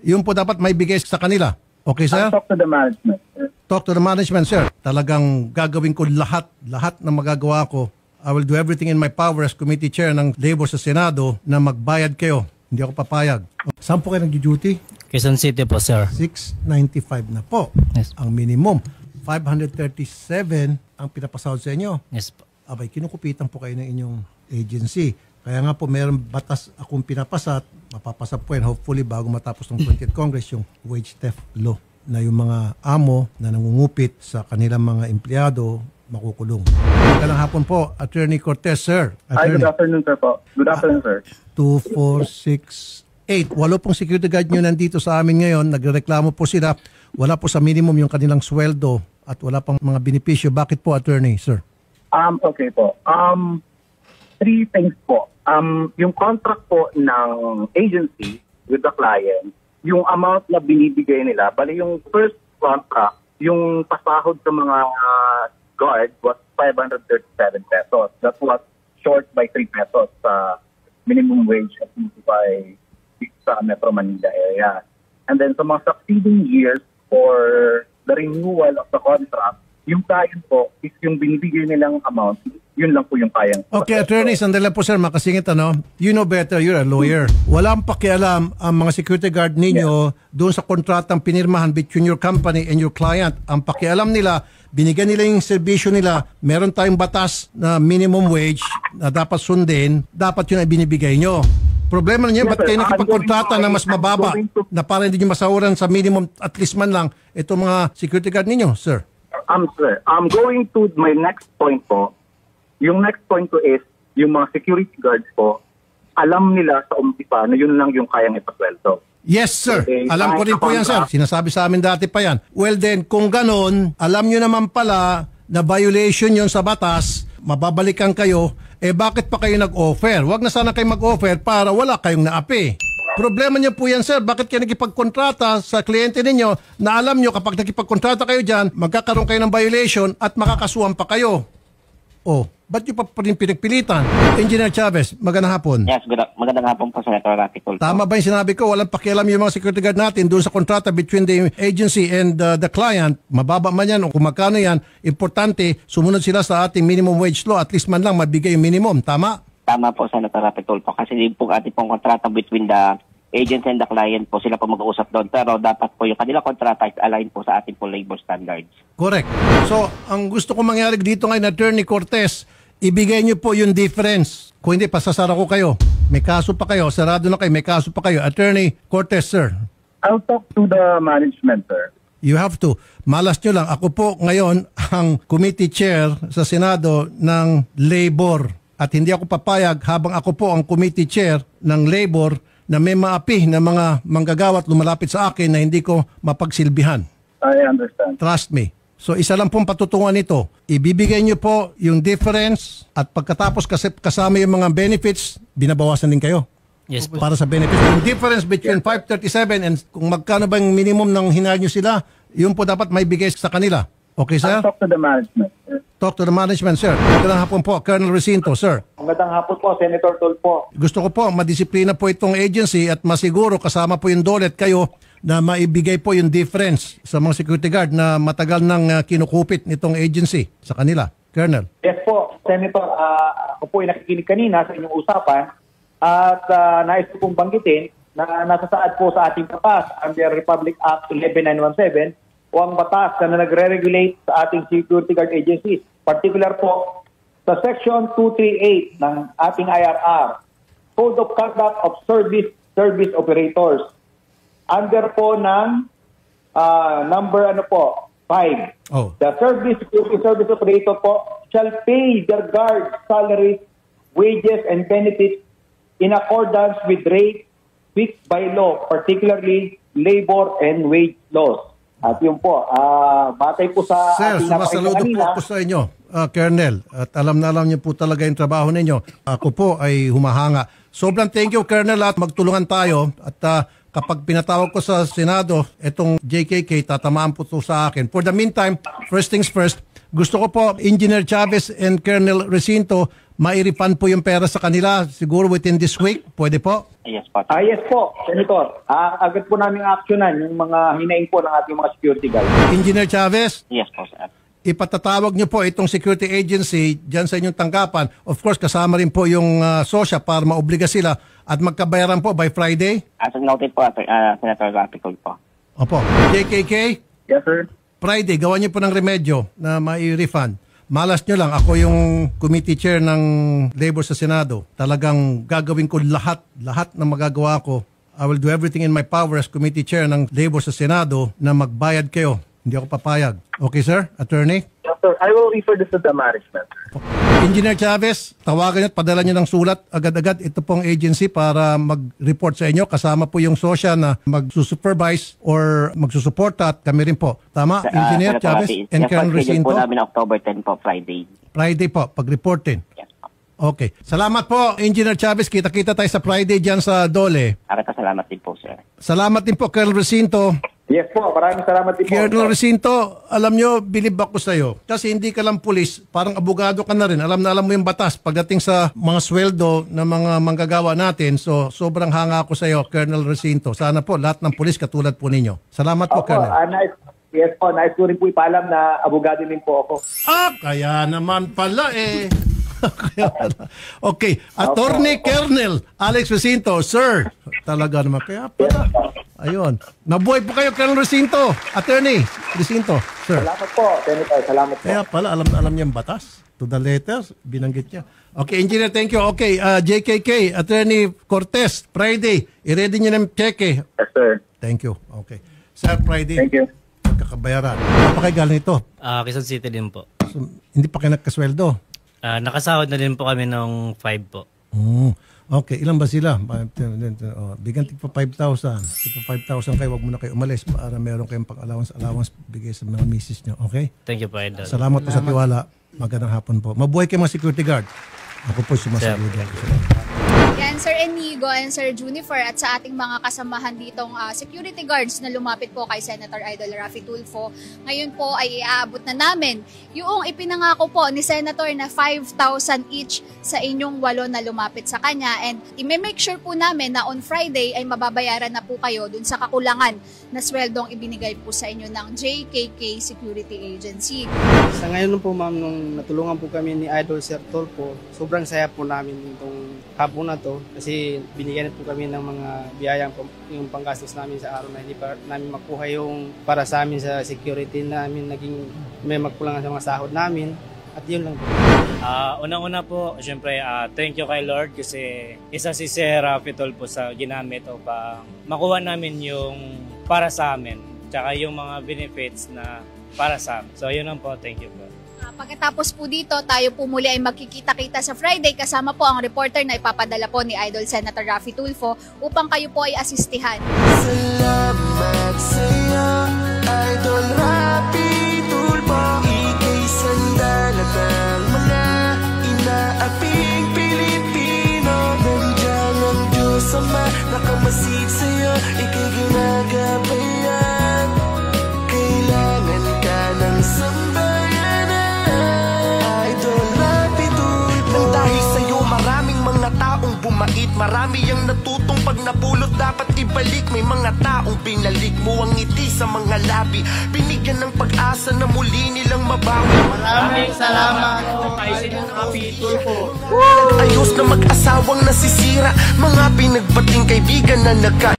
Yun po dapat may bigay sa kanila. Okay, sir? I'll talk to the management, sir. Talk to the management, sir. Talagang gagawin ko lahat na magagawa ko. I will do everything in my power as committee chair ng Labor sa Senado na magbayad kayo. Hindi ako papayag. Saan po kayo nag-duty? Quezon City po, sir. 695 na po. Yes. Ang minimum. 537 ang pinapasahod sa inyo. Yes po. Abay, kinukupitan po kayo ng inyong agency. Kaya nga po, mayroong batas akong pinapasat, mapapasa po yan, hopefully, bago matapos ng 20th Congress, yung wage theft law, na yung mga amo na nangungupit sa kanilang mga empleyado, makukulong. Magandang hapon po, Attorney Cortez, sir. Hi, good afternoon, sir po. Good afternoon, sir. 2468. Walo pong security guard nyo nandito sa amin ngayon. Nagreklamo po sila. Wala po sa minimum yung kanilang sweldo at wala pang mga benepisyo. Bakit po, Attorney, sir? Okay po. Three things po. Yung contract po ng agency with the client, yung amount na binibigay nila, bali yung first contract, yung pasahod sa mga guard was 537 pesos. That was short by 3 pesos sa minimum wage at by sa Metro Manila area. And then sa mga succeeding years for the renewal of the contract, yung client po is yung binibigay nilang amount, yun lang po yung kayang. Okay, attorney, sandali po sir, makasingit ano. You know better, you're a lawyer. Walang pakialam ang mga security guard ninyo doon sa kontratang pinirmahan between your company and your client. Ang pakialam nila, binigyan nila yung serbisyo nila, meron tayong batas na minimum wage na dapat sundin, dapat yun ay binibigay nyo. Problema niyo, ba't kayo nakipagkontrata na mas mababa na para hindi nyo masahuran sa minimum at least man lang itong mga security guard ninyo, sir? Sir, I'm going to my next point po. Yung next point ko is, yung mga security guards po, alam nila sa umpisa na yun lang yung kayang ipasweldo. Yes, sir. Okay, Alam ko rin po yan, sir. Sinasabi sa amin dati pa yan. Well then, kung ganon, alam nyo naman pala na violation yon sa batas, mababalikan kayo, bakit pa kayo nag-offer? Huwag na sana kayo mag-offer para wala kayong naapi. Problema niyo po yan, sir. Bakit kayo nagipagkontrata sa kliyente ninyo na alam nyo kapag nagipagkontrata kayo dyan, magkakaroon kayo ng violation at makakasuhan pa kayo? Oh, ba't nyo pa rin pinagpilitan? Engineer Chavez, magandang hapon. Yes, magandang hapon po, Senator Rafi Tulfo. Tama ba yung sinabi ko? Walang pakialam yung mga security guard natin doon sa kontrata between the agency and the client. Mababa man yan o kung magkano yan, importante, sumunod sila sa ating minimum wage law. At least man lang mabigay yung minimum. Tama? Tama po, Senator Rafi Tulfo. Kasi din po ating pong kontrata between the agency and the client po, sila po mag-uusap doon. Pero dapat po yung kanila kontrata is align po sa ating po labor standards. Correct. So, ang gusto ko mangyari dito ngayon, Attorney Cortez, ibigay niyo po yung difference. Kung hindi, pasasara ko kayo. May kaso pa kayo, sarado na kayo, may kaso pa kayo. Attorney Cortez, sir. I'll talk to the management, sir. You have to. Malas nyo lang. Ako po ngayon ang committee chair sa Senado ng Labor. At hindi ako papayag habang ako po ang committee chair ng Labor na may maapi na mga manggagawat lumalapit sa akin na hindi ko mapagsilbihan. I understand. Trust me. So isa lang pong patutungan nito. Ibibigay niyo po yung difference at pagkatapos kasi kasama yung mga benefits, binabawasan din kayo. Yes po. Para sa benefits. Yung difference between 537 and kung magkano ba yung minimum ng hinahal niyo sila, yun po dapat may bigay sa kanila. Okay, sir? I'll talk to the management, sir. Talk to the management, sir. Magandang hapon po, Colonel Recinto, sir. Magandang hapon po, Senator Tulfo. Gusto ko po, madisiplina po itong agency at masiguro kasama po yung DOLE at kayo na maibigay po yung difference sa mga security guard na matagal nang kinukupit nitong agency sa kanila. Colonel. Yes po, Senator. Ako po ay nakikinig kanina sa inyong usapan at nais ko pong banggitin na nasasaad po sa ating batas under Republic Act 11917 o ang batas na nagre-regulate sa ating security guard agencies. Particular po sa Section 238 ng ating IRR, Code of Conduct of Service Operators. Under po ng number 5. Oh. The security service operator po shall pay their guards salaries, wages, and benefits in accordance with rates fixed by law, particularly labor and wage laws. At yun po, batay po sa Sir, ating sumasaludo kanina, po sa inyo, Colonel. At alam na alam niyo po talaga yung trabaho ninyo. Ako po ay humahanga. Sobrang thank you, Colonel, at magtulungan tayo. At kapag pinatawag ko sa Senado, itong JKK, tatamaan po ito sa akin. For the meantime, first things first, gusto ko po, Engineer Chavez and Colonel Recinto, mai-refund po yung pera sa kanila siguro within this week. Pwede po? Yes po. Yes po, Senator. Agad po namin actionan yung mga hinaing po ng ating mga security guard. Engineer Chavez, Yes po, sir. ipatatawag niyo po itong security agency dyan sa inyong tanggapan. Of course, kasama rin po yung SOSYA para maobliga sila at magkabayaran po by Friday. As noted po, Senator Rapicol po. Opo. JKK, Yes, sir. Friday, gawan niyo po ng remedyo na mai-refund. Malas nyo lang, ako yung committee chair ng labor sa Senado. Talagang gagawin ko lahat na magagawa ko. I will do everything in my power as committee chair ng labor sa Senado na magbayad kayo. Hindi ako papayag. Okay, sir? Attorney? Yes, sir. I will refer this to the management. Engineer Chavez, tawagan niyo at padala niyo ng sulat agad-agad ito pong agency para mag-report sa inyo. Kasama po yung SOSYA na mag-supervise or magsusuporta at kami rin po. Tama, Engineer Chavez and Colonel Recinto? po namin October 10 po, Friday. Friday po, pag-reportin. Yes po. Okay. Salamat po, Engineer Chavez. Kita-kita tayo sa Friday dyan sa Dole. Salamat din po, sir. Salamat din po, Colonel Recinto. Yes po, maraming salamat din po. Colonel Recinto, alam nyo, bilib ako sa'yo. Kasi hindi ka lang pulis, parang abogado ka na rin. Alam na alam mo yung batas pagdating sa mga sweldo ng mga manggagawa natin. So, sobrang hanga ako sa'yo, Colonel Recinto. Sana po, lahat ng pulis katulad po ninyo. Salamat po, Opo, Colonel. yes po, nais ko rin po ipaalam na abogado din po ako. Kaya naman pala eh. Kaya pala. Okay, Attorney Colonel Alex Recinto, sir. Talaga naman, kaya pala. Ayun. Nabuhay po kayo, Colonel Recinto. Attorney Recinto, sir. Salamat po, Senator. Salamat po. Kaya pala, alam niya ang batas. To the letters, binanggit niya. Okay, Engineer, thank you. Okay, JKK, Attorney Cortez, Friday, i-ready niyo ng cheque. Yes, sir. Thank you. Okay. Sir, Friday. Thank you. Kakabayaran. Ano pa kayo galing ito? Quezon City din po. So, hindi pa kayo nagkasweldo? Nakasahod na din po kami ng 5 po. Okay, ilan ba sila? Bigyan tigpa 5,000. Tigpa 5,000 kayo, wag muna kayo umalis para meron kayong pang-allowance bigay sa mga misis nyo. Okay? Thank you po, Idol. Salamat po sa tiwala. Magandang hapon po. Mabuhay kayo mga security guard. Ako po sumasagot. Yan, Sir Enigo and Sir Junifer at sa ating mga kasamahan ditong security guards na lumapit po kay Senator Idol Raffy Tulfo. Ngayon po ay iaabot na namin yung ipinangako po ni Senator na 5,000 each sa inyong 8 na lumapit sa kanya. And i-make sure po namin na on Friday ay mababayaran na po kayo dun sa kakulangan na sweldong ibinigay po sa inyo ng JKK Security Agency. Sa ngayon po ma'am, nung natulungan po kami ni Idol Sir Tulfo, sobrang saya po namin itong hapon na to kasi binigyan po kami ng mga biyayang yung panggastos namin sa araw na hindi pa namin makuha yung para sa amin sa security namin, naging may magkulangan sa mga sahod namin at yun lang po. Unang-una po, syempre, thank you kay Lord kasi isa si Sir Raffy Tulfo sa ginamit upang makuha namin yung para sa amin tsaka yung mga benefits na para sa amin. So yun lang po, thank you po. Pagkatapos po dito, tayo po muli ay magkikita-kita sa Friday kasama po ang reporter na ipapadala po ni Idol Senator Raffy Tulfo upang kayo po ay asistihan. Salamat sa'yo, Idol Raffy Tulfo. Ika'y sandalat ng mga inaaping Pilipino. Nandiyan ang Diyos Ama, nakamasid sa'yo, ika'y ginagabayan. Kailangan ka ng sambayanan. Taong bumait, marami ang natutong pag napulot dapat ibalik. May mga taong binalik mo ang ngiti sa mga labi, binigyan ng pag-asa na muli nilang mabawi. Maraming salamat po kay Senator Raffy Tulfo. Ayos na mag-asawang nasisira, mga pinagbating kaibigan na nagka